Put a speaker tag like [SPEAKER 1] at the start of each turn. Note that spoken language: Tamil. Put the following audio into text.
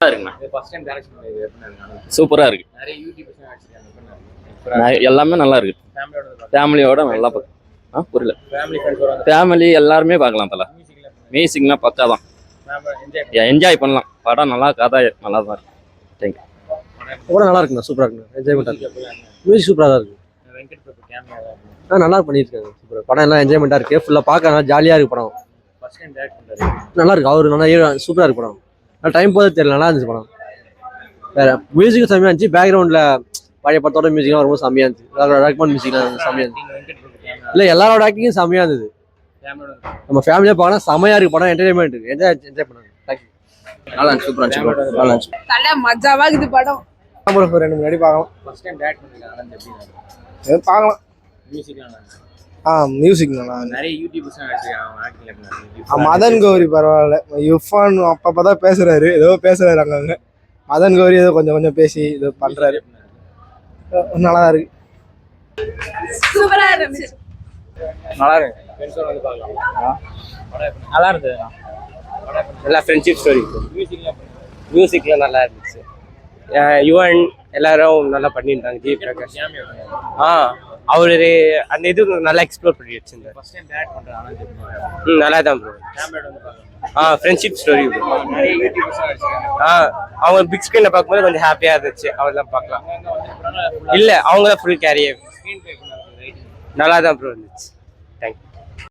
[SPEAKER 1] கரெக்டா இருக்குண்ணா. சூப்பரா இருக்கு. எல்லாமே நல்லா இருக்கு. ஃபேமிலியோட நல்லா புரியல. ஃபேமிலி எல்லாருமே பார்க்கலாம் தல. மியூசிக்லாம் பக்கா தான். என்ஜாய் பண்ணலாம். படம் நல்லா, கதை நல்லா தான் இருக்கு. தேங்க்யூ.
[SPEAKER 2] படம் நல்லா இருக்குண்ணா, சூப்பராக இருக்குண்ணா, என்ஜாய்மெண்ட்டாக இருக்கு. மியூசிக் சூப்பராக தான் இருக்கு. நல்லா பண்ணியிருக்காங்க. சூப்பராக படம் எல்லாம் என்ஜாய்மெண்ட்டாக இருக்கு. ஃபுல்லாக பார்க்க நல்லா ஜாலியாக இருக்கு படம். நல்லா இருக்கு. அவரு நல்லா சூப்பராக இருக்கு படம். நல்லா டைம் போதே தெரியல, நல்லா இருந்துச்சு படம். வேற மியூசிக்கும் செம்மையாக இருந்துச்சு. பேக்ரவுண்டில் பழைய படத்தோட மியூசிக்லாம் ரொம்ப செம்மையாக இருந்துச்சு. ரெக்கமெண்ட் மியூசிக்லாம் செம்மையாக இருந்துச்சு. இல்லை, எல்லாரோட ஆக்டிங்கும் செம்மையாக இருந்தது. நம்ம ஃபேமிலியாக பார்க்கலாம். செம்மையாக இருக்கு படம். என்டர்டைன்மெண்ட் இருக்கு. என்ஜாய் பண்ணுங்க.
[SPEAKER 3] நல்லா இருந்துச்சு. சூப்பராக இருந்துச்சு. நல்லா இருந்துச்சு.
[SPEAKER 4] நல்லா மஜாவா இருக்குது படம்.
[SPEAKER 2] ரெண்டு முன்னாடி பார்க்கலாம். பார்க்கலாம். மியூசிக் நல்லா மதன் கௌரி பரவாயில்ல. யுஃபான் அப்பதான் பேசுறாரு, ஏதோ பேசுறாரு அங்கங்க. மதன் கௌரி ஏதோ கொஞ்சம் கொஞ்சம் பேசி ஏதோ பண்றாரு. நல்லா இருக்கு.
[SPEAKER 4] சூப்பரா இருந்துச்சு.
[SPEAKER 3] நல்லா இருக்கு. நல்லா இருந்தது. நல்லா ஃப்ரெண்ட்ஷிப் ஸ்டோரி. மியூசிக்லாம் நல்லா இருந்துச்சு. யுவன் எல்லாரும் நல்லா பண்ணியிருந்தாங்க. ஜி பிரகாஷ் அவரு அந்த இது நல்லா எக்ஸ்ப்ளோர் பண்ணி வச்சிருந்தாரு. நல்லா தான் ப்ரோ. Friendship story. அவங்க பிக் ஸ்கிரீன்ல பார்க்கும்போது கொஞ்சம் ஹாப்பியா இருந்துச்சு. அவெல்லாம் பார்க்கலாம். இல்ல, அவங்க தான் ஃபுல் கேரியர். நல்லா தான் ப்ரோ இருந்துச்சு. தேங்க்யூ.